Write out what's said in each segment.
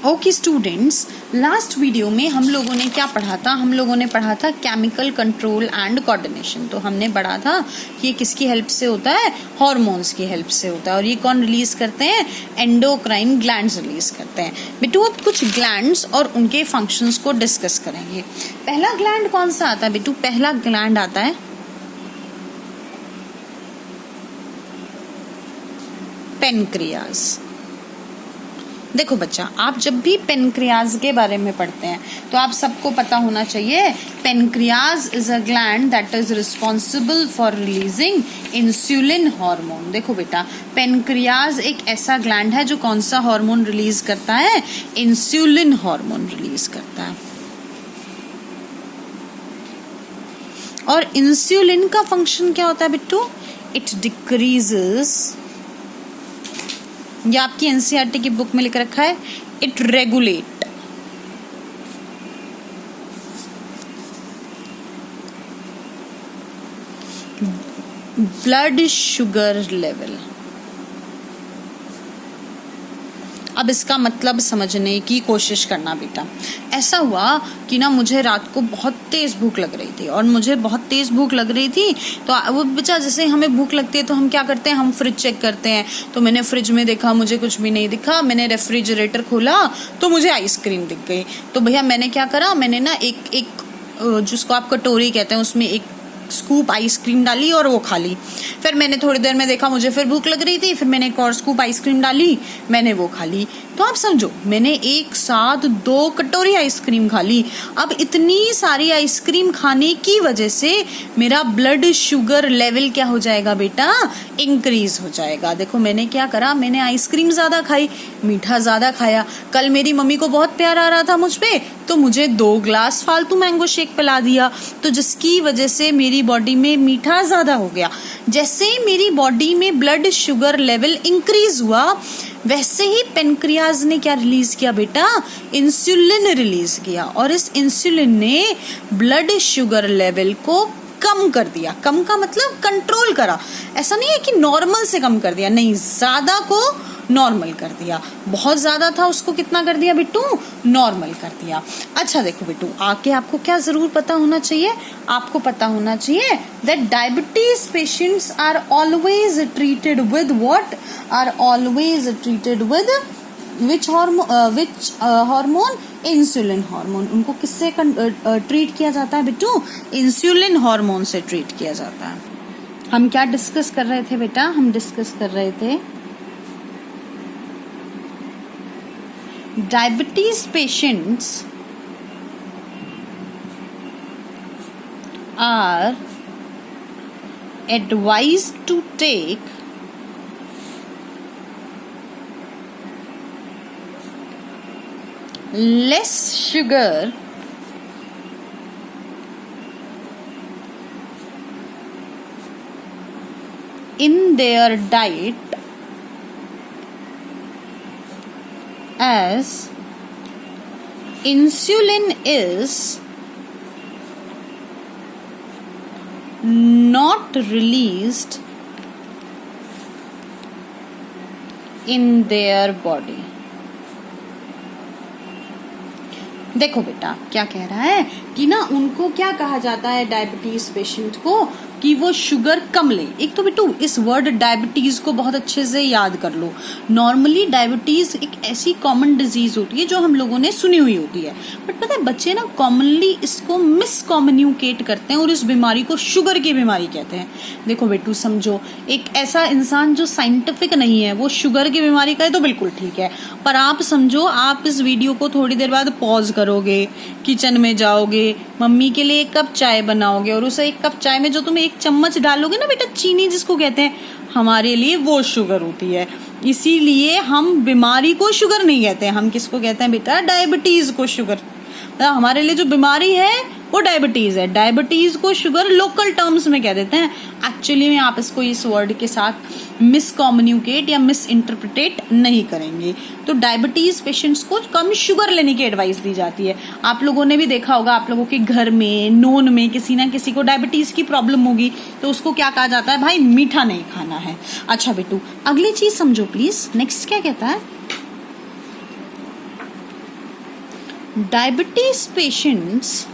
Okay students, last video में हम लोगों ने क्या पढ़ा था? हम लोगों ने पढ़ा था केमिकल कंट्रोल एंड कोऑर्डिनेशन। तो हमने पढ़ा था कि ये किसकी हेल्प से होता है? हॉर्मोन्स की हेल्प से होता है। और ये कौन रिलीज करते हैं? एंडोक्राइन ग्लैंड्स रिलीज करते हैं। बेटू अब कुछ ग्लैंड्स और उनके फंक्शंस को डिस्कस करेंगे। पहला ग्लैंड कौन सा आता है बेटू? पहला ग्लैंड आता है पेनक्रियाज। देखो बच्चा, आप जब भी पेनक्रियाज के बारे में पढ़ते हैं तो आप सबको पता होना चाहिए pancreas is a gland that is responsible for releasing insulin hormone. देखो बेटा, पेनक्रियाज एक ऐसा ग्लैंड है जो कौन सा हार्मोन रिलीज करता है? इंसुलिन हार्मोन रिलीज करता है। और इंसुलिन का फंक्शन क्या होता है बिट्टू? इट डिक्रीजेस, ये आपकी एनसीईआरटी की बुक में लिख रखा है, it regulate blood sugar level. अब इसका मतलब समझने की कोशिश करना बेटा। ऐसा हुआ कि ना मुझे रात को बहुत तेज भूख लग रही थी, और मुझे बहुत तेज भूख लग रही थी तो वो बच्चा, जैसे हमें भूख लगती है तो हम क्या करते हैं? हम फ्रिज चेक करते हैं। तो मैंने फ्रिज में देखा, मुझे कुछ भी नहीं दिखा। मैंने रेफ्रिजरेटर खोला तो मुझे आइसक्रीम दिख गई। तो भैया मैंने क्या करा? मैंने ना एक जिसको आप कटोरी कहते हैं उसमें एक स्कूप आइसक्रीम डाली और वो खा ली। फिर मैंने थोड़ी देर में देखा मुझे फिर भूख लग रही थी, फिर मैंने एक और स्कूप आइसक्रीम डाली, मैंने वो खा ली। तो आप समझो, मैंने एक साथ 2 कटोरी आइसक्रीम खा ली। अब इतनी सारी आइसक्रीम खाने की वजह से मेरा ब्लड शुगर लेवल क्या हो जाएगा बेटा? इंक्रीज हो जाएगा। देखो मैंने क्या करा, मैंने आइसक्रीम ज्यादा खाई, मीठा ज्यादा खाया। कल मेरी मम्मी को बहुत प्यार आ रहा था मुझ पे, तो मुझे 2 ग्लास फालतू मैंगो शेक पिला दिया, तो जिसकी वजह से मेरी बॉडी में मीठा ज्यादा हो गया। जैसे ही मेरी बॉडी में ब्लड शुगर लेवल इंक्रीज हुआ, वैसे ही पेनक्रियाज ने क्या रिलीज किया बेटा? इंसुलिन रिलीज किया। और इस इंसुलिन ने ब्लड शुगर लेवल को कम कर दिया। कम का मतलब कंट्रोल करा। ऐसा नहीं है कि नॉर्मल से कम कर दिया, नहीं, ज्यादा को नॉर्मल कर दिया। बहुत ज्यादा था उसको कितना कर दिया बिट्टू? नॉर्मल कर दिया। अच्छा देखो बिट्टू, आके आपको क्या जरूर पता होना चाहिए? आपको पता होना चाहिए that diabetes patients are always treated with what? Are always treated with which hormone? Insulin hormone. उनको किससे ट्रीट किया जाता है बिट्टू? इंसुलिन हार्मोन से ट्रीट किया जाता है। हम क्या डिस्कस कर रहे थे बेटा? हम डिस्कस कर रहे थे diabetes patients are advised to take less sugar in their diet as insulin is not released in their body। देखो बेटा क्या कह रहा है कि ना उनको क्या कहा जाता है डायबिटीज पेशेंट को? कि वो शुगर कम ले। एक तो बेटू इस वर्ड डायबिटीज को बहुत अच्छे से याद कर लो। नॉर्मली डायबिटीज एक ऐसी कॉमन डिजीज होती है जो हम लोगों ने सुनी हुई होती है, बट पता है बच्चे ना कॉमनली इसको मिस कम्युनिकेट करते हैं और इस बीमारी को शुगर की बीमारी कहते हैं। देखो बेटू समझो, एक ऐसा इंसान जो साइंटिफिक नहीं है वो शुगर की बीमारी का है तो बिल्कुल ठीक है, पर आप समझो, आप इस वीडियो को थोड़ी देर बाद पॉज करोगे, किचन में जाओगे, मम्मी के लिए 1 कप चाय बनाओगे, और उस 1 कप चाय में जो तुम 1 चम्मच डालोगे ना बेटा, चीनी जिसको कहते हैं, हमारे लिए वो शुगर होती है। इसीलिए हम बीमारी को शुगर नहीं कहते हैं, हम किसको कहते हैं बेटा? डायबिटीज को शुगर। हमारे लिए जो बीमारी है वो डायबिटीज है। डायबिटीज को शुगर लोकल टर्म्स में कह देते हैं। एक्चुअली में आप इसको इस वर्ड के साथ मिस कम्युनिकेट या मिस इंटरप्रिटेट नहीं करेंगे। तो डायबिटीज पेशेंट्स को कम शुगर लेने की एडवाइस दी जाती है। आप लोगों ने भी देखा होगा, आप लोगों के घर में, नोन में किसी ना किसी को डायबिटीज की प्रॉब्लम होगी, तो उसको क्या कहा जाता है? भाई मीठा नहीं खाना है। अच्छा बेटू, अगली चीज समझो प्लीज। नेक्स्ट क्या कहता है? Diabetes patients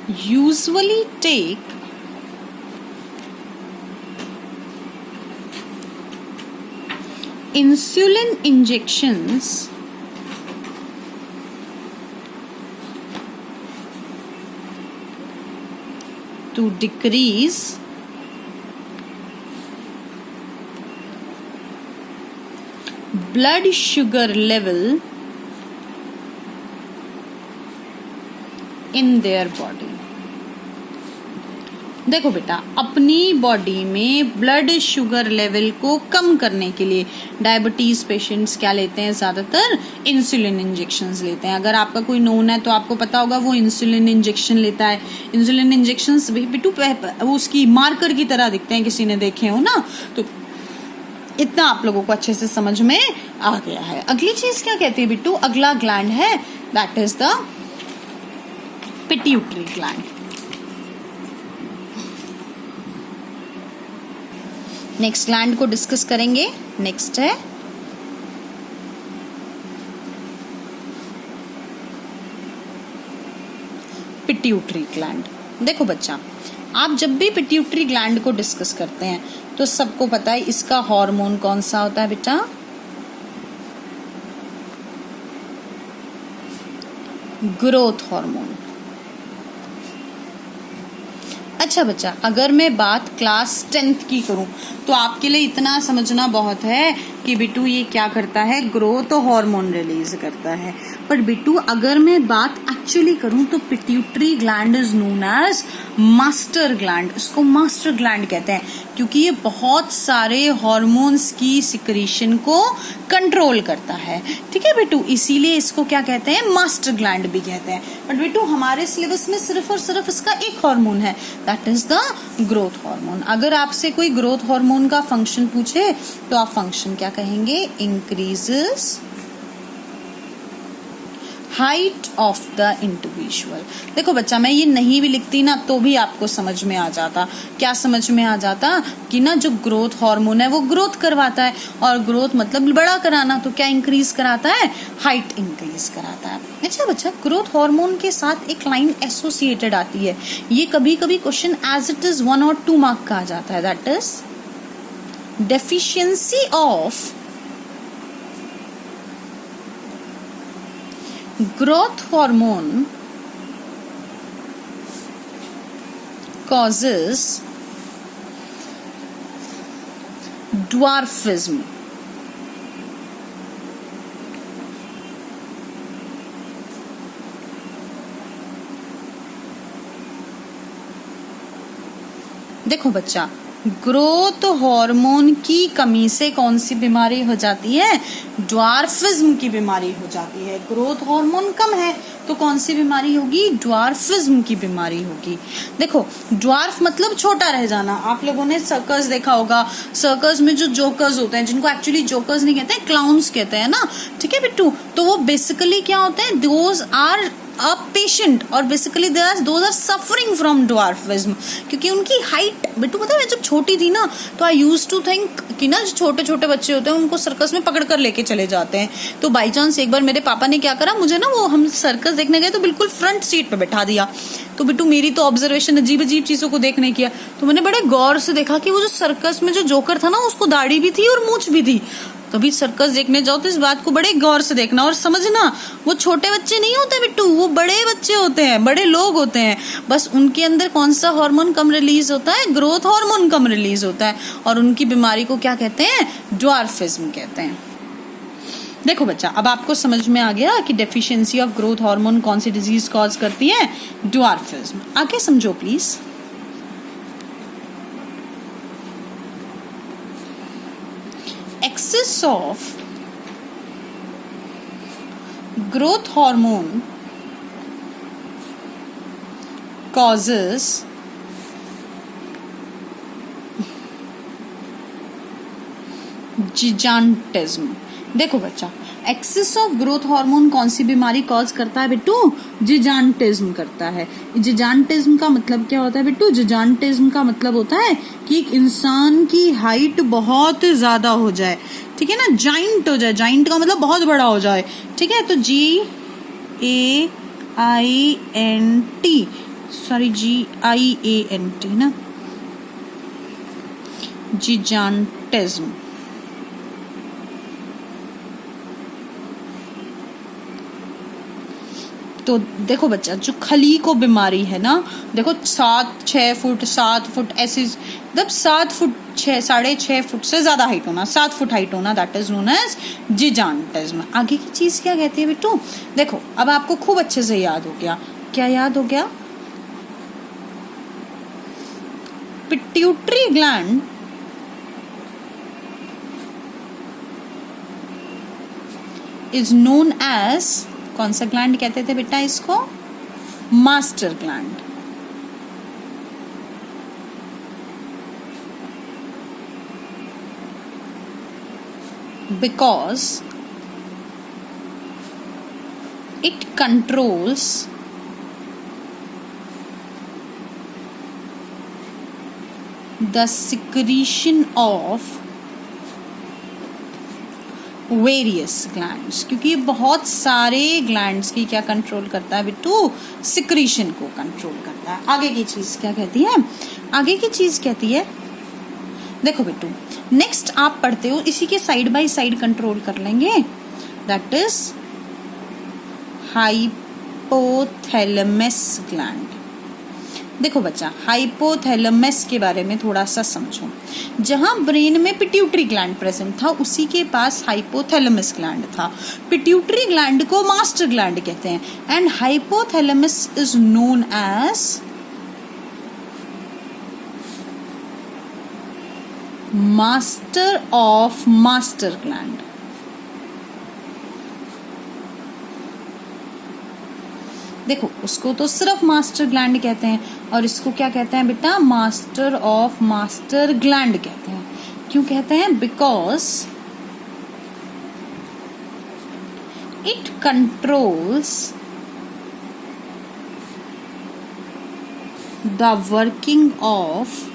usually take insulin injections to decrease blood sugar level in their body. देखो बेटा, अपनी बॉडी में ब्लड शुगर लेवल को कम करने के लिए डायबिटीज पेशेंट्स क्या लेते हैं, ज्यादातर इंसुलिन इंजेक्शंस लेते हैं. अगर आपका कोई नोन है तो आपको पता होगा वो इंसुलिन इंजेक्शन लेता है. इंसुलिन इंजेक्शंस बिट्टू वो उसकी मार्कर की तरह दिखते हैं, किसी ने देखे हो ना, तो इतना आप लोगों को अच्छे से समझ में आ गया है. अगली चीज क्या कहती है बिट्टू, अगला ग्लैंड है that is the pituitary gland. Next gland को डिस्कस करेंगे. नेक्स्ट है पिट्यूटरी ग्लैंड. देखो बच्चा, आप जब भी पिट्यूटरी ग्लैंड को डिस्कस करते हैं तो सबको पता है इसका हार्मोन कौन सा होता है बेटा, ग्रोथ हार्मोन. अच्छा बच्चा, अगर मैं बात क्लास 10th की करूं तो आपके लिए इतना समझना बहुत है कि बिट्टू ये क्या करता है, ग्रोथ हार्मोन रिलीज करता है. पर बिट्टू अगर मैं बात एक्चुअली करूं तो pituitary gland is known as master gland. इसको मास्टर ग्लैंड कहते हैं क्योंकि ये बहुत सारे हार्मोन्स की सिक्रीशन को कंट्रोल करता है. ठीक है बिट्टू, इसीलिए इसको क्या कहते हैं, मास्टर ग्लैंड भी कहते हैं. बट बिट्टू हमारे सिलेबस में सिर्फ और सिर्फ इसका एक हार्मोन है, that is the growth hormone. अगर आपसे कोई ग्रोथ हार्मोन का फंक्शन पूछे तो आप फंक्शन क्या कहेंगे, increases height of the individual. देखो बच्चा, मैं ये नहीं भी लिखती ना तो भी आपको समझ में आ जाता. क्या समझ में आ जाता कि ना जो ग्रोथ हार्मोन है वो ग्रोथ करवाता है, और ग्रोथ मतलब बड़ा कराना, तो क्या इंक्रीज कराता है, हाइट इंक्रीज कराता है. अच्छा बच्चा, ग्रोथ हार्मोन के साथ एक लाइन एसोसिएटेड आती है, ये कभी कभी क्वेश्चन एज इट इज 1 और 2 मार्क का आ जाता है, that is deficiency of growth hormone causes dwarfism. देखो बच्चा, ग्रोथ हार्मोन की कमी से कौन सी बीमारी हो जाती है, ड्वार्फिज्म की बीमारी हो जाती है. ग्रोथ हार्मोन कम है तो कौन सी बीमारी होगी, ड्वार्फिज्म की बीमारी होगी. देखो, ड्वार्फ मतलब छोटा रह जाना. आप लोगों ने सर्कस देखा होगा, सर्कस में जो जोकर्स होते हैं, जिनको एक्चुअली जोकर्स नहीं कहते हैं, क्लाउन्स कहते हैं ना. ठीक है बिट्टू, तो वो बेसिकली क्या होते हैं, दोज आर अ पेशेंट और basically those are suffering from dwarfism. क्योंकि उनकी हाइट, बिट्टू पता है मैं जब छोटी थी ना तो आई यूज टू थिंक कि ना जो छोटे छोटे बच्चे होते हैं उनको सर्कस में पकड़ कर लेके चले जाते हैं. तो बाई चांस एक बार मेरे पापा ने क्या करा, मुझे ना वो हम सर्कस देखने गए तो बिल्कुल फ्रंट सीट पे बैठा दिया. तो बिट्टू मेरी तो ऑब्जर्वेशन अजीब अजीब चीजों को देखने किया, तो मैंने बड़े गौर से देखा कि वो जो सर्कस में जो जोकर था ना उसको दाढ़ी भी थी और मूंछ भी थी. कभी सर्कस देखने जाओ तो इस बात को बड़े गौर से देखना और समझना, वो छोटे बच्चे नहीं होते बिट्टू, वो बड़े बच्चे होते हैं, बड़े लोग होते हैं. बस उनके अंदर कौन सा हार्मोन कम रिलीज होता है, ग्रोथ हार्मोन कम रिलीज होता है, और उनकी बीमारी को क्या कहते हैं, ड्वार्फिज्म कहते हैं. देखो बच्चा, अब आपको समझ में आ गया कि डेफिशिएंसी ऑफ ग्रोथ हार्मोन कौन सी डिजीज कॉज करती है, ड्वार्फिज्म. आगे समझो please. Excess of growth hormone causes gigantism. देखो बच्चा, एक्सेस ऑफ ग्रोथ हार्मोन कौन सी बीमारी कॉज करता है बेटू? जिजान्टिज्म करता है। जिजान्टिज्म का मतलब क्या होता है बेटू? जिजान्टिज्म का मतलब होता है कि एक इंसान की हाइट बहुत ज्यादा हो जाए, ठीक है ना, जाइंट हो जाए। जाइंट का मतलब बहुत बड़ा हो जाए, ठीक है। तो GAINT ना, जिजान्टिज्म। तो देखो बच्चा, जो खली को बीमारी है ना, देखो 7-6 फुट 7 फुट ऐसी, मतलब 7 फुट 6-6.5 फुट से ज्यादा हाइट होना, 7 फुट हाइट होना, दैट इज नोन एज जिजान्टिज्म। आगे की चीज क्या कहती है बेटू? देखो अब आपको खूब अच्छे से याद हो गया। क्या याद हो गया? Pituitary gland is known as, कौन सा ग्लैंड कहते थे बेटा इसको? Master gland. Because it controls the secretion of various glands, क्योंकि ये बहुत सारे ग्लैंड्स की क्या कंट्रोल करता है बेटू? सिक्रीशन को कंट्रोल करता है। आगे की चीज क्या कहती है? आगे की चीज कहती है, देखो बेटू नेक्स्ट आप पढ़ते हो, इसी के साइड बाय साइड कंट्रोल कर लेंगे, दैट इज हाइपोथैलेमस ग्लैंड। देखो बच्चा, हाइपोथैलेमस के बारे में थोड़ा सा समझो। जहां ब्रेन में पिट्यूटरी ग्लैंड प्रेजेंट था, उसी के पास हाइपोथैलेमस ग्लैंड था। पिट्यूटरी ग्लैंड को मास्टर ग्लैंड कहते हैं, and hypothalamus is known as master of master gland. देखो उसको तो सिर्फ मास्टर ग्लैंड कहते हैं, और इसको क्या कहते हैं बेटा? मास्टर ऑफ मास्टर ग्लैंड कहते हैं। क्यों कहते हैं? Because it controls the working of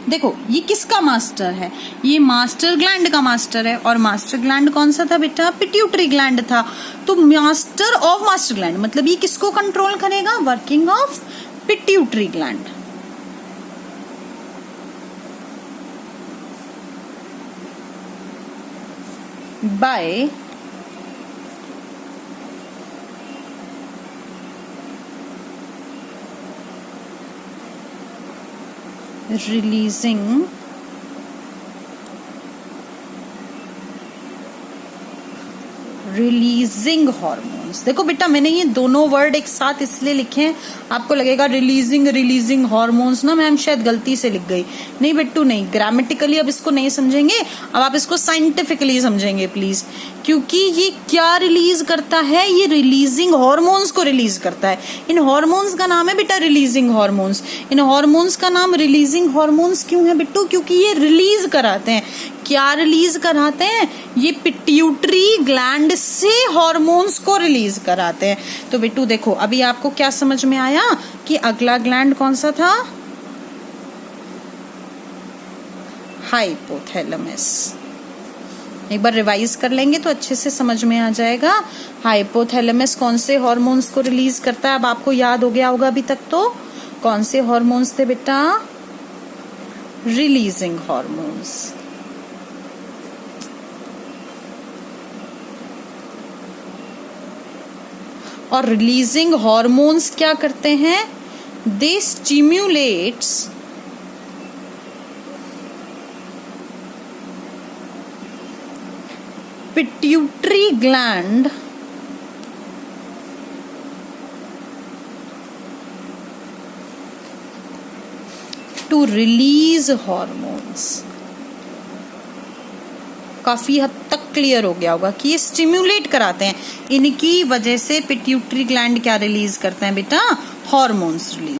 देखो ये किसका मास्टर है? ये मास्टर ग्लैंड का मास्टर है, और मास्टर ग्लैंड कौन सा था बेटा? पिट्यूटरी ग्लैंड था। तो मास्टर ऑफ मास्टर ग्लैंड मतलब ये किसको कंट्रोल करेगा? Working of pituitary gland. Bye releasing hormones. देखो बेटा मैंने ये दोनों वर्ड एक साथ इसलिए लिखे हैं, आपको लगेगा रिलीजिंग हॉर्मोन्स ना मैम शायद गलती से लिख गई। नहीं बेटू नहीं, ग्रामेटिकली अब इसको नहीं समझेंगे, अब आप इसको साइंटिफिकली समझेंगे प्लीज। क्योंकि ये क्या रिलीज करता है? ये रिलीजिंग हॉर्मोन्स को रिलीज करता है। इन हॉर्मोन्स का नाम है बेटा रिलीजिंग हॉर्मोन्स। इन हॉर्मोन्स का नाम रिलीजिंग हॉर्मोन्स क्यों है बेटू? क्योंकि ये रिलीज कराते हैं। क्या रिलीज कराते हैं? ये पिट्यूटरी ग्लैंड से हॉर्मोन्स को रिलीज कराते हैं। तो बेटू देखो अभी आपको क्या समझ में आया कि अगला ग्लैंड कौन सा था? हाइपोथैलेमस। एक बार रिवाइज कर लेंगे तो अच्छे से समझ में आ जाएगा। हाइपोथैलेमस कौन से हॉर्मोन्स को रिलीज करता है? अब आपको याद हो गया होगा अभी तक तो। कौन से हॉर्मोन्स थे बेटा? Releasing hormones. और रिलीजिंग हॉर्मोन्स क्या करते हैं? They stimulates pituitary gland to release hormones. काफी हद तक क्लियर हो गया होगा कि ये स्टिम्युलेट कराते हैं। इनकी वजह से पिट्यूटरी ग्लैंड क्या रिलीज करते हैं बेटा? Hormones release.